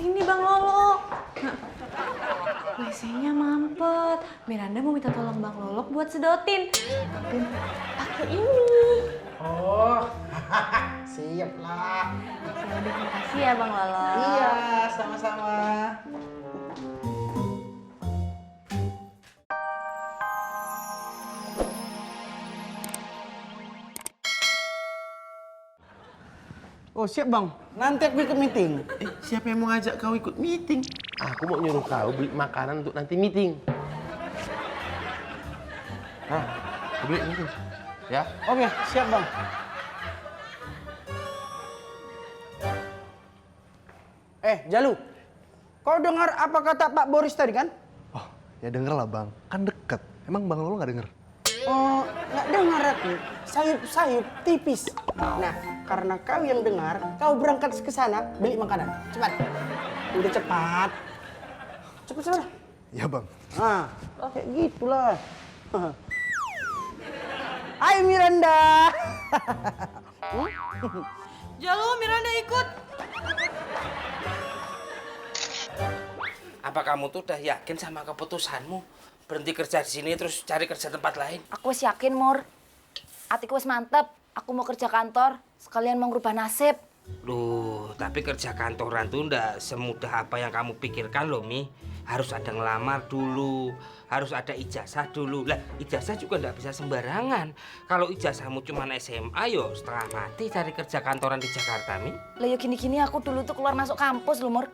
Ini Bang Lolo. WC-nya mampet. Miranda mau minta tolong Bang Lolo buat sedotin. Tapi pakai ini. Oh, siap lah. Yaudah, makasih ya Bang Lolo. Iya, sama-sama. Oh siap bang, nanti aku ikut meeting. Siapa yang mau ngajak kau ikut meeting? Aku mau nyuruh kau beli makanan untuk nanti meeting. Nah, kau beli meeting. Ya? Oke, siap bang. Jalu, kau dengar apa kata Pak Boris tadi kan? Oh, ya denger lah bang. Kan deket. Emang Bang Lolo nggak denger? Oh, nggak dengar aku. Sayup-sayup tipis. Nah, karena kau yang dengar, kau berangkat ke sana beli makanan. Cepat. Udah cepat. Cepat. Ya bang. Ah, kayak gitulah. Hai Miranda. Jalu, Miranda ikut. Apa kamu tuh udah yakin sama keputusanmu? Berhenti kerja di sini terus cari kerja tempat lain? Aku wis yakin, Mur. Atiku wis mantep. Aku mau kerja kantor, sekalian mau ngerubah nasib. Loh, tapi kerja kantoran tuh ndak semudah apa yang kamu pikirkan loh, Mi. Harus ada ngelamar dulu, harus ada ijazah dulu. Lah, ijazah juga ndak bisa sembarangan. Kalau ijazahmu cuma SMA, yo setengah mati cari kerja kantoran di Jakarta, Mi. Lah ya gini-gini aku dulu tuh keluar masuk kampus loh, Mur.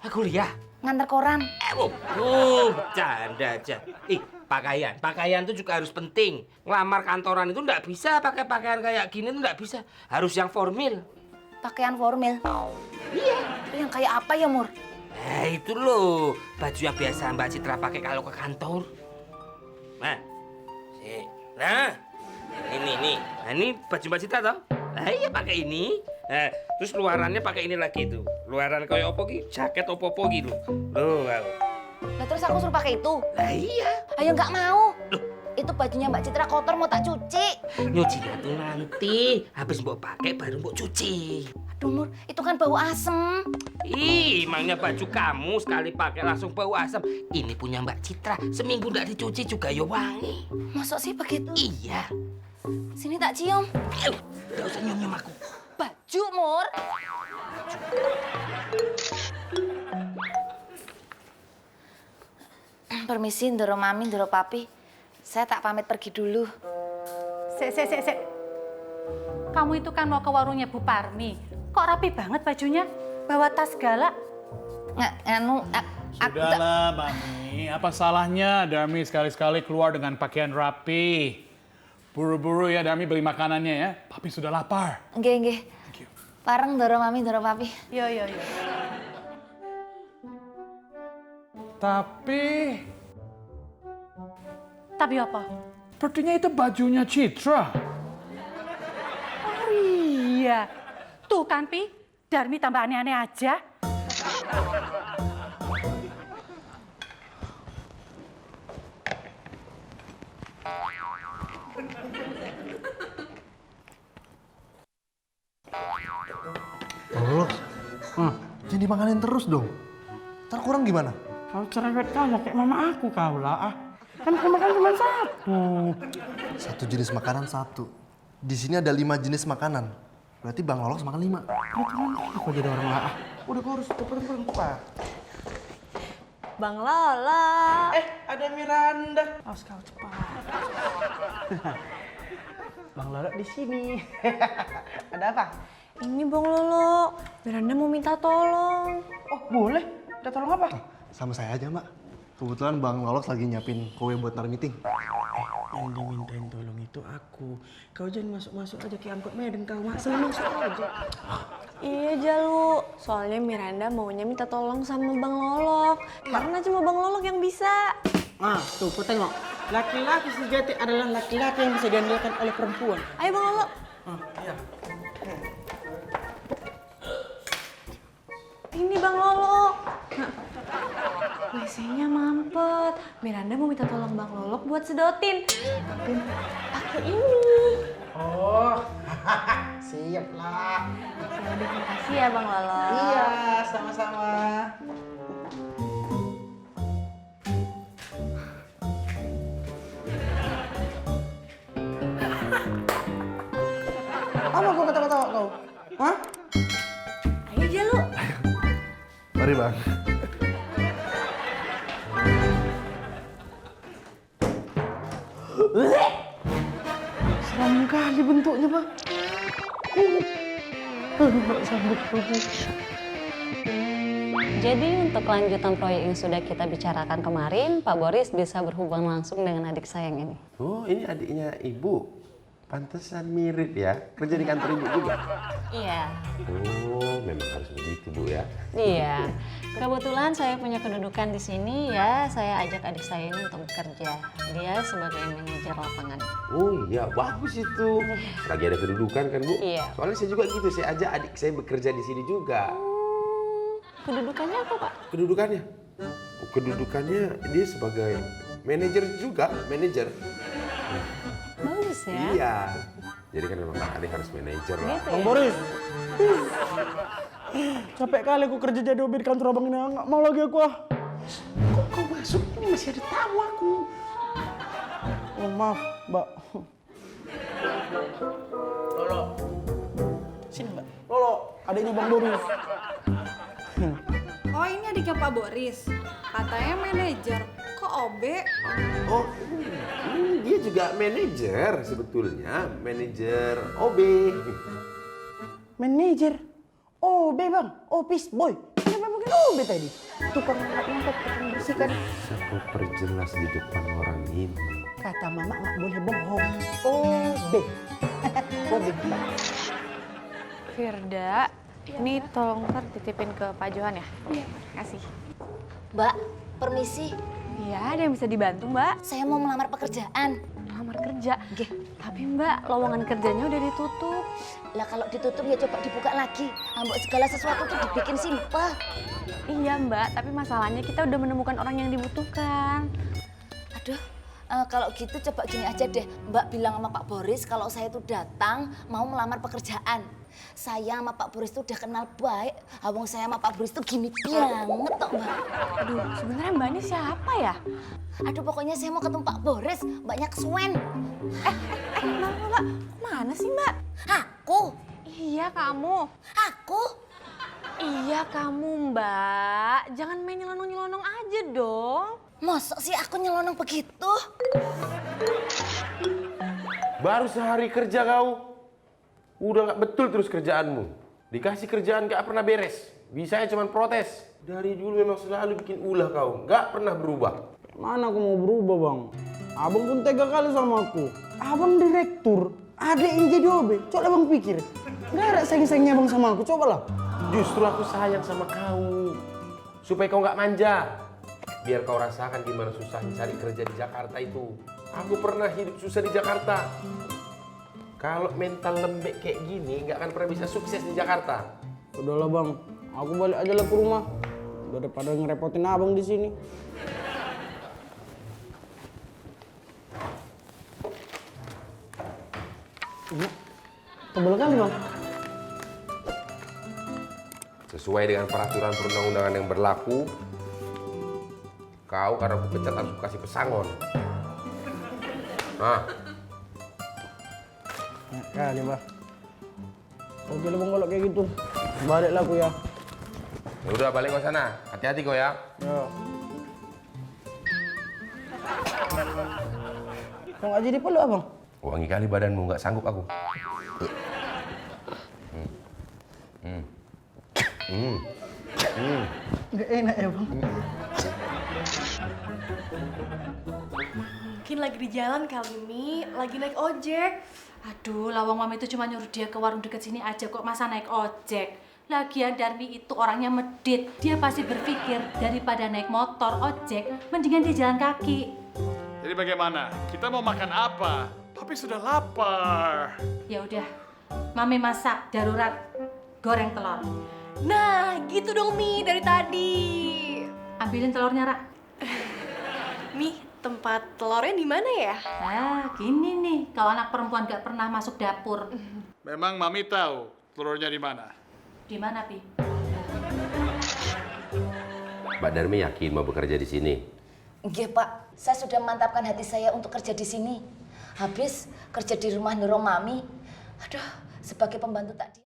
Kuliah? Ngantar koran. Bercanda aja. Pakaian tuh juga harus penting. Ngelamar kantoran itu ndak bisa pakai pakaian kayak gini tuh ndak bisa. Harus yang formal. Pakaian formal. Iya. Yang kayak apa ya, Mur? Nah itu loh, baju yang biasa Mbak Citra pakai kalau ke kantor. Nah, ini nih. Nah, ini baju Mbak Citra toh? Nah iya pakai ini. Nah, terus luarannya pakai ini lagi tuh. Luaran kayak opo ki? Jaket opo-opo gitu. Loh, Lah terus aku suruh pakai itu. Lah iya. Ayo nggak mau. Loh. Itu bajunya Mbak Citra kotor mau tak cuci. Nyucinya tuh nanti. Habis mbok pakai baru mbok cuci. Aduh, Mur, itu kan bau asem. Ih, emangnya baju kamu sekali pakai langsung bau asam. Ini punya Mbak Citra, seminggu nggak dicuci juga ya wangi. Masuk sih begitu? Iya. Sini tak cium. Nggak usah nyium aku. Baju, Mur. Permisi, ndoro mami, ndoro papi. Saya tak pamit pergi dulu. Sek. Kamu itu kan mau ke warungnya Bu Parmi. Kok rapi banget bajunya? Bawa tas segala. Sudahlah, Mami. Apa salahnya Darmi sekali-sekali keluar dengan pakaian rapi? Buru-buru ya, Darmi beli makanannya ya. Papi sudah lapar. Nggih. Pareng ndoro mami, ndoro papi. Yo. Tapi apa? Sepertinya itu bajunya Citra. Oh iya. Tuh kan, Pi. Darmi tambah aneh-aneh aja. Lolo, jangan dimakanin terus dong. Ntar kurang gimana? Kau cerewet kamu kayak mama aku kau lah. Kan aku makan cuma satu. Satu jenis makanan satu. Di sini ada 5 jenis makanan. Berarti Bang Lolo makan 5. Aku jadi orang lah. Udah kau harus cepat. Bang Lolo. Ada Miranda. Harus kau cepat. Bang Lolo di sini. Ada apa? Ini Bang Lolo. Miranda mau minta tolong. Oh boleh. Udah tolong apa? Sama saya aja, Mbak. Kebetulan Bang Lolo lagi nyiapin kue buat ntar meeting. Yang dimintain tolong itu aku. Kau jangan masuk-masuk aja ke angkot Medan kau. Seneng masuk aja. Iya Jalu, soalnya Miranda maunya minta tolong sama Bang Lolok. Karena cuma Bang Lolok yang bisa. Tuh kau tengok. Laki-laki sejati adalah laki-laki yang bisa diandalkan oleh perempuan. Ayo Bang Lolok. Iya. Ini Bang Lolok. WC-nya mampet. Miranda mau minta tolong Bang Lolok buat sedotin. Tapi pakai ini. Oh, Siap lah. Terima kasih ya Bang Lolo. Iya, sama-sama. Apa kau ketawa-ketawa kau? Hah? Ayo aja lu. Mari bang. Seram kali bentuknya, Bang. Nggak sanggup lagi. Jadi untuk kelanjutan proyek yang sudah kita bicarakan kemarin, Pak Boris bisa berhubungan langsung dengan adik saya yang ini. Oh, ini adiknya ibu. Pantesan mirip ya. Kerja di kantor ibu juga. Iya. Oh, memang harus begitu Bu ya. Iya. Kebetulan saya punya kedudukan di sini ya, saya ajak adik saya ini untuk bekerja. Dia sebagai manajer lapangan. Oh iya, bagus itu. Lagi ada kedudukan kan Bu? Iya. Soalnya saya juga gitu, saya ajak adik saya bekerja di sini juga. Kedudukannya apa, Pak? Kedudukannya? Oh, kedudukannya dia sebagai manajer juga, manajer. Bagus ya. Iya. Jadi kan memang adik harus manajer lah. Gitu Bang ya? Boris. Capek kali aku kerja jadi OB di kantor abang ini. Nggak mau lagi aku ah. Kok kau masuk? Ini masih ada tamu aku. Oh, maaf, Mbak. Lolo. Sini, Mbak. Lolo, adiknya Bang Boris. Oh, ini adiknya Pak Boris. Katanya manajer. Kok OB? Oh, dia juga manajer sebetulnya, manajer OB. Manajer. OB, Bang. Office boy. Kenapa mungkin OB tadi? Tukang angkat, tukang bersihkan. Saya perjelas di depan orang ini. Kata Mama nggak boleh bohong. OB. OB, Mbak. Firda, ini tolong ntar titipin ke Pak Johan ya? Iya. Kasih. Mbak, permisi. Iya, ada yang bisa dibantu, Mbak. Saya mau melamar pekerjaan. Lamar kerja. Tapi Mbak, lowongan kerjanya udah ditutup. Lah kalau ditutup ya coba dibuka lagi. Ambok segala sesuatu tuh dibikin simpel. Iya, Mbak. Tapi masalahnya kita udah menemukan orang yang dibutuhkan. Aduh, kalau gitu coba gini aja deh. Mbak bilang sama Pak Boris kalau saya tuh datang mau melamar pekerjaan. Saya sama Pak Boris tuh udah kenal baik. Awang saya sama Pak Boris tuh gini banget toh, Mbak. Aduh, sebenarnya Mbak ini siapa ya? Aduh, pokoknya saya mau ketemu Pak Boris. Mbaknya kesuwen. Mbak, mana sih, Mbak? Aku? Iya, kamu. Aku? Iya, kamu, Mbak. Jangan main nyelonong-nyelonong aja dong. Masa sih aku nyelonong begitu? Baru sehari kerja kau. Udah nggak betul terus kerjaanmu. Dikasih kerjaan nggak pernah beres. Bisanya cuma protes. Dari dulu memang selalu bikin ulah kau. Nggak pernah berubah. Mana aku mau berubah, Bang? Abang pun tega kali sama aku. Abang direktur, ada yang jadi OB. Coba Bang pikir. Nggak ada sayang-sayangnya Bang sama aku, cobalah. Justru aku sayang sama kau. Supaya kau nggak manja. Biar kau rasakan gimana susahnya cari kerja di Jakarta itu. Aku pernah hidup susah di Jakarta. Kalau mental lembek kayak gini, nggak akan pernah bisa sukses di Jakarta. Udahlah Bang, aku balik aja lah ke rumah. Daripada ngerepotin Abang di sini. Tebel kali Bang. Sesuai dengan peraturan perundang-undangan yang berlaku, kau karena aku pecat harus kasih pesangon. Nah, Kali Bang. Oke lah Bang kalau kayak gitu. Baliklah aku ya. ya udah balik ke sana. Hati-hati kau ya. Ya. Kok nggak jadi peluk Abang? Wangi kali badanmu, nggak sanggup aku. Nggak enak ya Bang. Mungkin lagi di jalan kali ini, lagi naik ojek. Aduh, lawang mami itu cuma nyuruh dia ke warung deket sini aja kok, masa naik ojek. Lagian Darmi itu orangnya medit. Dia pasti berpikir daripada naik motor, ojek, mendingan dia jalan kaki. Jadi bagaimana? Kita mau makan apa? Tapi sudah lapar. Ya udah, mami masak darurat goreng telur. Nah, gitu dong Mi dari tadi. Ambilin telurnya, Ra. Mi, tempat telurnya di mana ya? Nah, gini nih, kalau anak perempuan gak pernah masuk dapur. Memang Mami tahu telurnya di mana? Di mana, Pi? Mbak Darmi yakin mau bekerja di sini? Nggih, Pak. Saya sudah memantapkan hati saya untuk kerja di sini. Habis kerja di rumah Nurung Mami. Aduh, sebagai pembantu tak di